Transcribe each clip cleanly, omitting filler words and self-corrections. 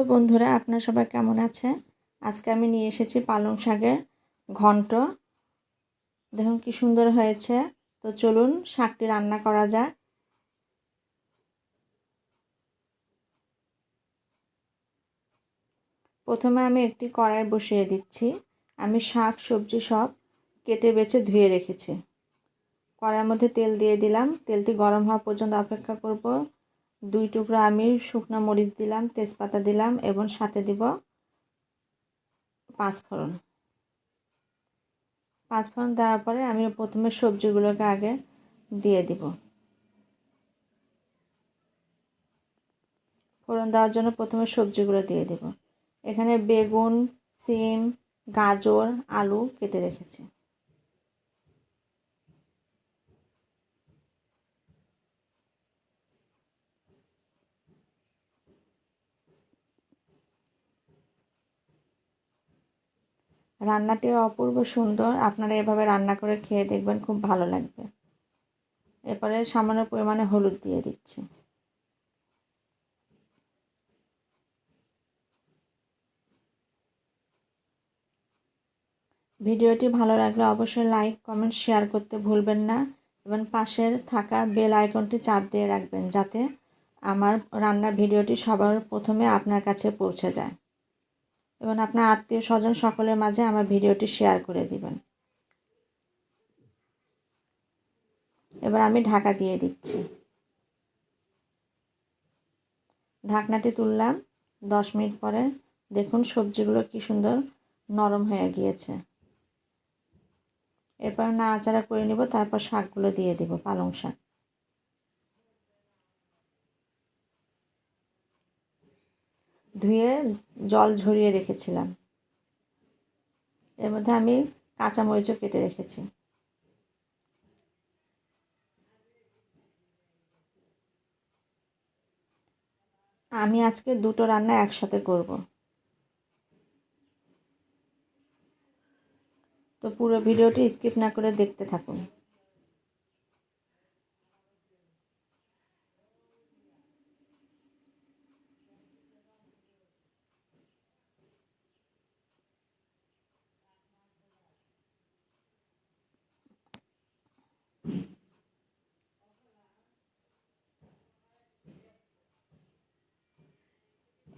বন্ধুরা, আপনারা সবাই কেমন আছেন? আজকে আমি নিয়ে এসেছি পালং শাকের ঘন্ট। দেখুন কি সুন্দর হয়েছে। তো চলুন শাকটি রান্না করা যাক। প্রথমে আমি একটি কড়াই বসিয়ে দিচ্ছি। আমি শাক সবজি সব কেটে বেছে ধুয়ে রেখেছি। কড়াইয়ের মধ্যে তেল দিয়ে দিলাম। তেলটি গরম হওয়া পর্যন্ত অপেক্ষা করব। 2 টুকরো আমি শুকনো মরিচ দিলাম, তেজপাতা দিলাম এবং সাথে দিব 5 ফোড়ন। 5 ফোড়ন দেওয়ার পরে আমি প্রথমে সবজিগুলোকে আগে দিয়ে দিব। ফোড়ন দেওয়ার জন্য প্রথমে সবজিগুলো দিয়ে দেব। এখানে বেগুন, সিম, গাজর, আলু কেটে রেখেছি। রান্নাটি অপূর্ব সুন্দর। আপনারা এভাবে রান্না করে খেয়ে দেখবেন, খুব ভালো লাগবে। এরপরে সামান্য পরিমাণে হলুদ দিয়ে দিচ্ছি। ভিডিওটি ভালো লাগলে অবশ্যই লাইক, কমেন্ট, শেয়ার করতে ভুলবেন না এবং পাশের থাকা বেল আইকনটি চাপ দিয়ে রাখবেন, যাতে আমার রান্নার ভিডিওটি সবার প্রথমে আপনার কাছে পৌঁছে যায় এবং আপনার আত্মীয় স্বজন সকলের মাঝে আমার ভিডিওটি শেয়ার করে দিবেন। এবার আমি ঢাকা দিয়ে দিচ্ছি। ঢাকনাটি তুললাম। 10 মিনিট পরে দেখুন সবজিগুলো কি সুন্দর নরম হয়ে গিয়েছে। এরপর নাড়াচাড়া করে নিব, তারপর শাকগুলো দিয়ে দিব। পালং শাক ধুয়ে জল ঝরিয়ে রেখেছিলাম। এর মধ্যে আমি কাঁচামরিচও কেটে রেখেছি। আমি আজকে দুটো রান্না একসাথে করব। তো পুরো ভিডিওটি স্কিপ না করে দেখতে থাকুন।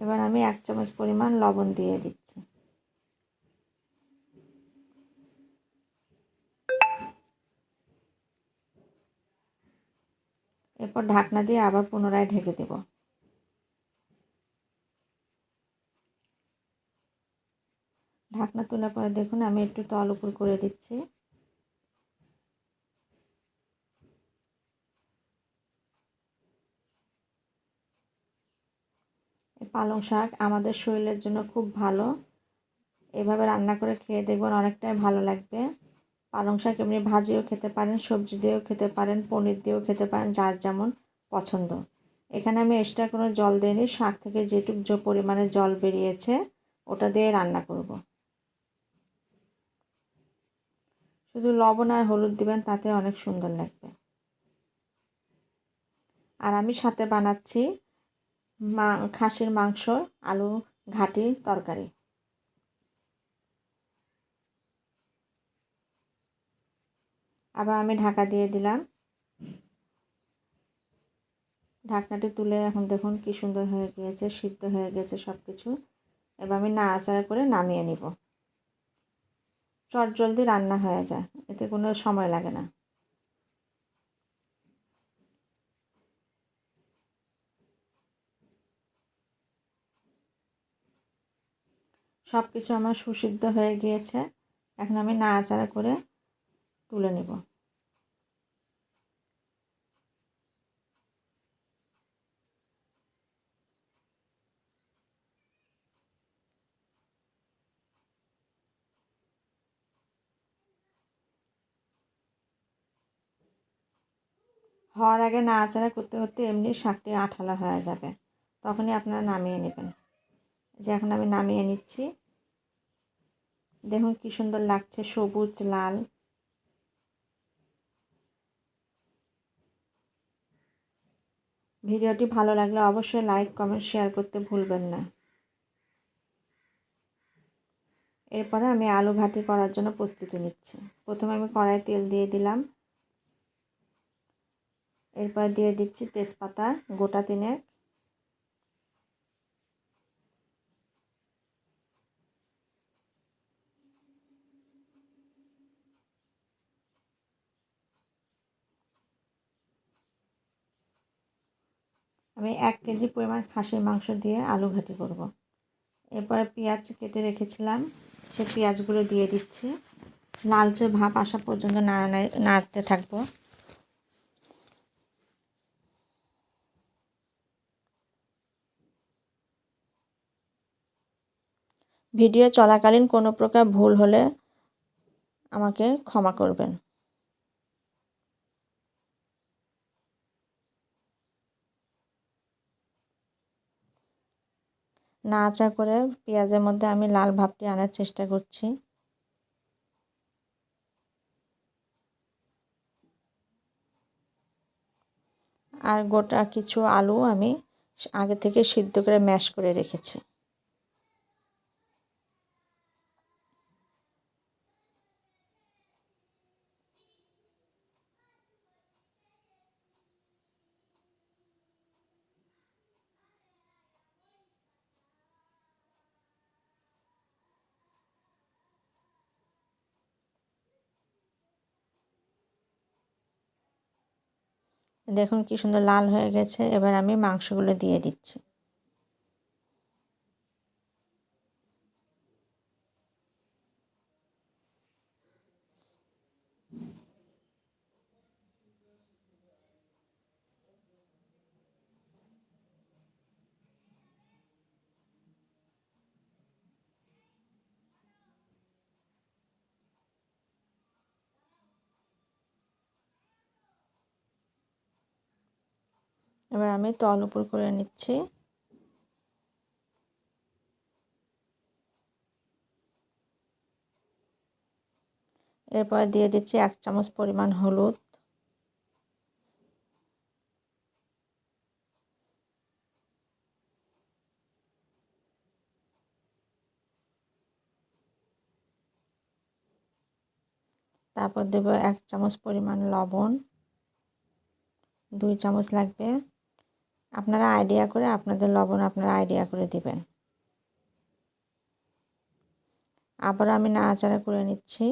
এবার আমি 1 চামচ পরিমাণ লবণ দিয়ে দিচ্ছি। এরপর ঢাকনা দিয়ে আবার পুনরায় ঢেকে দেব। ঢাকনা তোলার পরে দেখুন আমি একটু তল উপর করে দিচ্ছি। পালং শাক আমাদের শরীরের জন্য খুব ভালো। এভাবে রান্না করে খেয়ে দেখবেন, অনেকটাই ভালো লাগবে। পালং শাক এমনি ভাজিও খেতে পারেন, সবজি দিয়েও খেতে পারেন, পনির দিয়েও খেতে পারেন, যার যেমন পছন্দ। এখানে আমি এক্সট্রা কোনো জল দিইনি। শাক থেকে যেটুকু যে পরিমাণে জল বেরিয়েছে ওটা দিয়ে রান্না করব। শুধু লবণ আর হলুদ দিবেন, তাতে অনেক সুন্দর লাগবে। আর আমি সাথে বানাচ্ছি খাসির মাংস, আলু ঘাটি তরকারি। আবার আমি ঢাকা দিয়ে দিলাম। ঢাকনাটি তুলে এখন দেখুন কি সুন্দর হয়ে গিয়েছে, সিদ্ধ হয়ে গেছে সব কিছু। এবার আমি নাড়াচাড়া করে নামিয়ে নিব। চটজলদি রান্না হয়ে যায়, এতে কোনো সময় লাগে না। সব কিছু আমার সুসিদ্ধ হয়ে গিয়েছে। এখন আমি নাড়াচাড়া করে তুলে নেব। হওয়ার আগে নাড়াচাড়া করতে করতে এমনি শাকটি আঠালো হয়ে যাবে, তখনই আপনারা নামিয়ে নেবেন। যে এখন আমি নামিয়ে নিচ্ছি। দেখুন কি সুন্দর লাগছে, সবুজ লাল। ভিডিওটি ভালো লাগলে অবশ্যই লাইক, কমেন্ট, শেয়ার করতে ভুলবেন না। এরপরে আমি আলু ঘাটি করার জন্য প্রস্তুতি নিচ্ছি। প্রথমে আমি কড়াই তেল দিয়ে দিলাম, এরপর দিয়ে দিচ্ছি তেজপাতা গোটা 3। আমি 1 কেজি পরিমাণ খাসির মাংস দিয়ে আলু ঘাটি করব। এরপরে পেঁয়াজ কেটে রেখেছিলাম, সেই পেঁয়াজগুলো দিয়ে দিচ্ছি। লালচে ভাব আসা পর্যন্ত নাড়তে থাকবো। ভিডিও চলাকালীন কোনো প্রকার ভুল হলে আমাকে ক্ষমা করবেন। নাড়াচাড়া করে পেঁয়াজের মধ্যে আমি লাল ভাবটি আনার চেষ্টা করছি। আর গোটা কিছু আলু আমি আগে থেকে সিদ্ধ করে ম্যাশ করে রেখেছি। দেখুন কি সুন্দর লাল হয়ে গেছে। এবার আমি মাংসগুলো দিয়ে দিচ্ছি। এবার আমি তল উপর করে নিচ্ছি। এরপর দিয়ে দিচ্ছি 1 চামচ পরিমাণ হলুদ, তারপর দেব 1 চামচ পরিমাণ লবণ, 2 চামচ লাগবে। আপনারা আইডিয়া করে আপনাদের লবণ আপনারা আইডিয়া করে দিবেন। আবার আমি নাড়াচাড়া করে নিচ্ছি।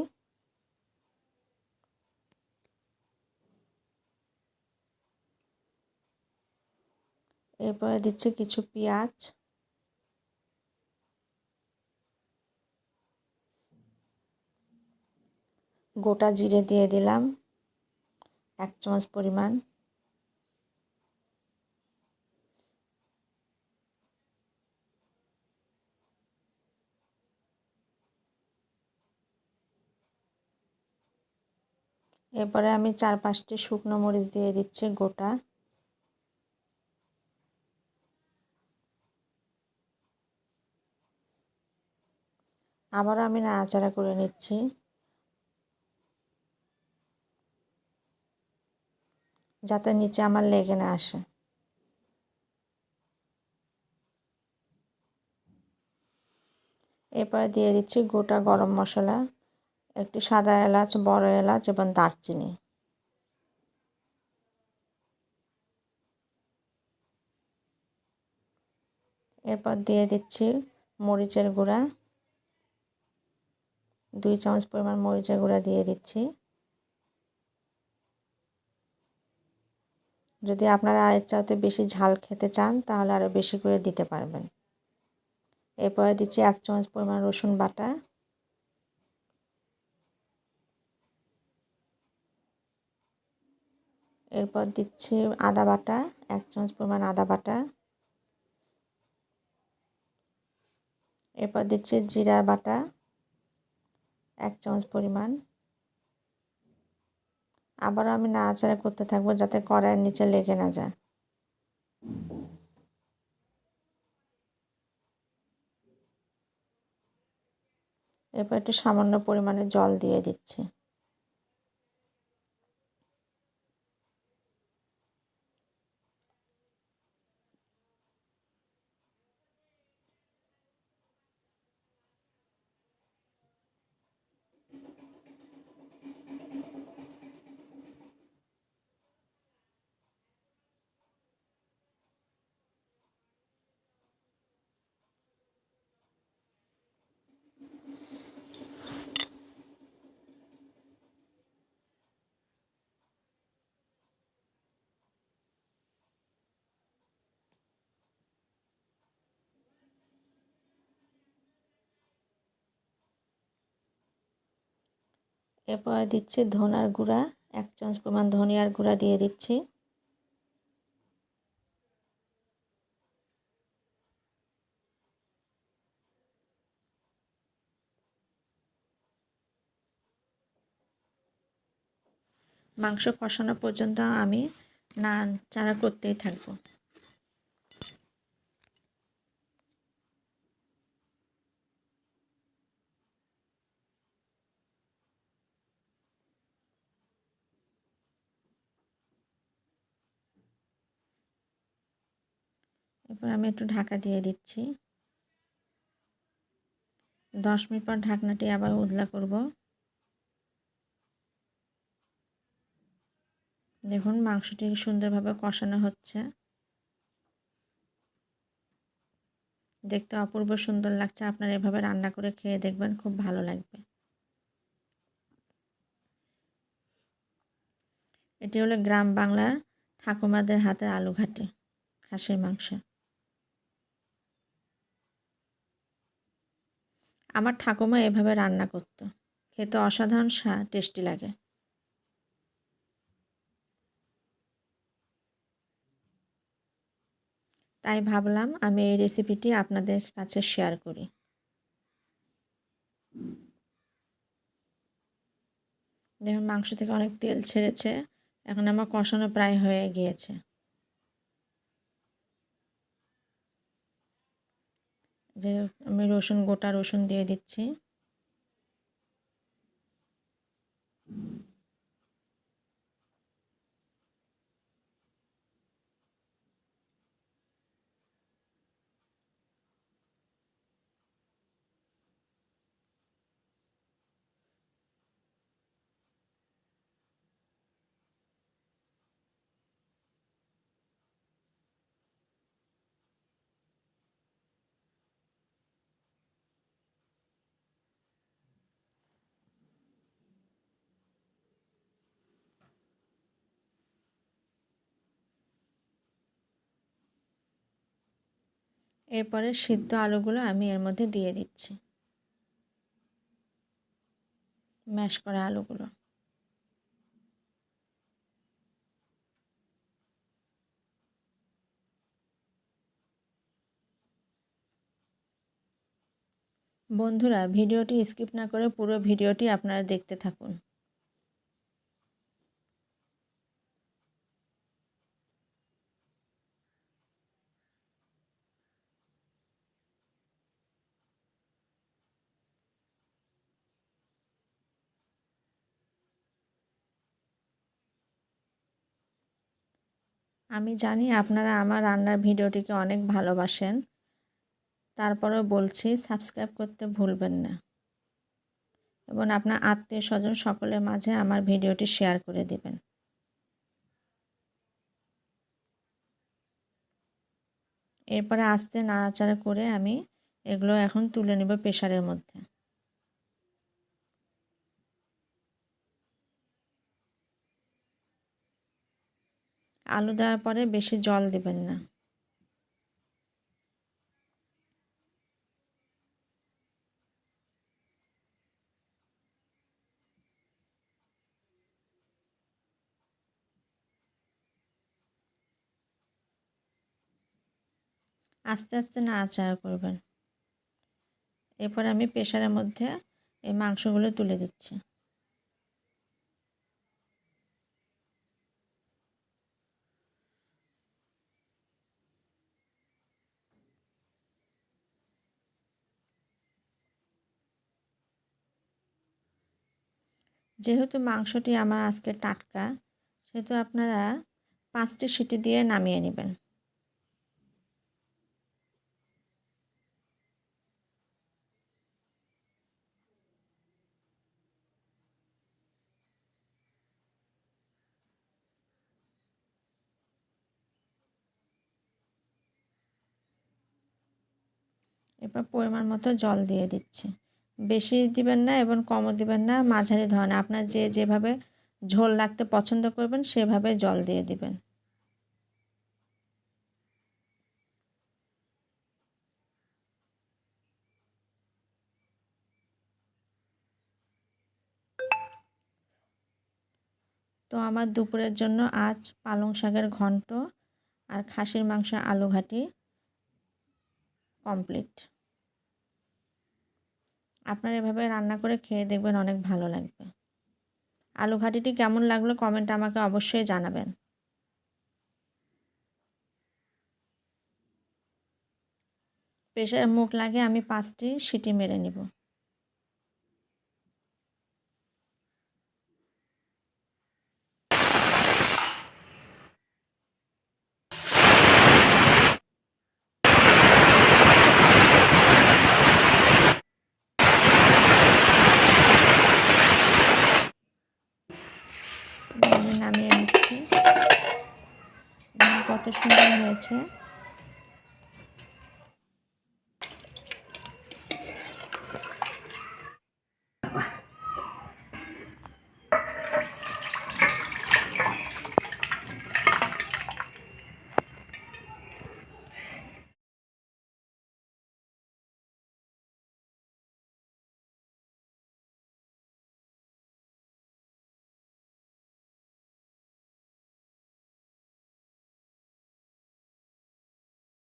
এরপরে দিচ্ছি কিছু পেঁয়াজ, গোটা জিরে দিয়ে দিলাম 1 চামচ পরিমাণ। এরপরে আমি 4-5টি শুকনো মরিচ দিয়ে দিচ্ছি গোটা। আবারও আমি নাড়াচাড়া করে নিচ্ছি, যাতে নিচে আমার লেগে না আসে। এরপরে দিয়ে দিচ্ছি গোটা গরম মশলা, একটি সাদা এলাচ, বড় এলাচ এবং দারচিনি। এরপর দিয়ে দিচ্ছি মরিচের গুঁড়া, 2 চামচ পরিমাণ মরিচের গুঁড়া দিয়ে দিচ্ছি। যদি আপনারা এর চাইতে বেশি ঝাল খেতে চান তাহলে আরও বেশি করে দিতে পারবেন। এরপরে দিচ্ছি 1 চামচ পরিমাণ রসুন বাটা, এরপর দিচ্ছি আদা বাটা, 1 চামচ পরিমাণ আদা বাটা। এরপর দিচ্ছি জিরা বাটা 1 চামচ পরিমাণ। আবারও আমি নাড়াচাড়া করতে থাকবো যাতে কড়াইয়ের নিচে লেগে না যায়। এরপর একটু সামান্য পরিমাণে জল দিয়ে দিচ্ছি। এরপরে দিচ্ছি ধনিয়ার গুঁড়া, 1 চামচ পরিমাণ ধনিয়ার গুঁড়া দিয়ে দিচ্ছি। মাংস কষানো পর্যন্ত আমি নাড়াচাড়া করতেই থাকবো। এরপর আমি একটু ঢাকা দিয়ে দিচ্ছি। 10 মিনিট পর ঢাকনাটি আবার উদলা করব। দেখুন মাংসটি সুন্দরভাবে কষানো হচ্ছে, দেখতে অপূর্ব সুন্দর লাগছে। আপনারা এভাবে রান্না করে খেয়ে দেখবেন, খুব ভালো লাগবে। এটি হলো গ্রাম বাংলার ঠাকুমাদের হাতের আলু ঘাটি খাসির মাংস। আমার ঠাকুমা এভাবে রান্না করত, খেতে অসাধারণ টেস্টি লাগে। তাই ভাবলাম আমি এই রেসিপিটি আপনাদের কাছে শেয়ার করি। দেখুন মাংস থেকে অনেক তেল ছেড়েছে, এখন আমার কষানো প্রায় হয়ে গিয়েছে। যে আমি গোটা রসুন দিয়ে দিচ্ছি। এরপরে সিদ্ধ আলুগুলো আমি এর মধ্যে দিয়ে দিচ্ছি, ম্যাশ করা আলুগুলো। বন্ধুরা ভিডিওটি স্কিপ না করে পুরো ভিডিওটি আপনারা দেখতে থাকুন। আমি জানি আপনারা আমার রান্নার ভিডিওটিকে অনেক ভালোবাসেন, তারপরেও বলছি সাবস্ক্রাইব করতে ভুলবেন না এবং আপনার আত্মীয় স্বজন সকলের মাঝে আমার ভিডিওটি শেয়ার করে দিবেন। এরপরে আস্তে নাড়াচাড়া করে আমি এগুলো এখন তুলে নেব প্রেসারের মধ্যে। আলু দেওয়ার পরে বেশি জল দিবেন না। আস্তে আস্তে নাড়াচাড়া করবেন। এরপর আমি প্রেসারের মধ্যে এই মাংসগুলো তুলে দিচ্ছি। যেহেতু মাংসটি আমার আজকে টাটকা, সেহেতু আপনারা 5টি সিটি দিয়ে নামিয়ে নেবেন। এরপর পরিমাণ মতো জল দিয়ে দিচ্ছি। বেশি দিবেন না এবং কমও দিবেন না, মাঝারি ধরনের। আপনার যেভাবে ঝোল রাখতে পছন্দ করবেন সেভাবে জল দিয়ে দিবেন। তো আমার দুপুরের জন্য আজ পালং শাকের ঘন্ট আর খাসির মাংস আলু ঘাটি কমপ্লিট। আপনারা এভাবে রান্না করে খেয়ে দেখবেন, অনেক ভালো লাগবে। আলু ঘাটিটি কেমন লাগলো কমেন্টে আমাকে অবশ্যই জানাবেন। প্রেসারে মুখ লাগে আমি 5টি সিটি মেরে নিব। আমি নামিয়ে নিচ্ছি। কত সুন্দর হয়েছে।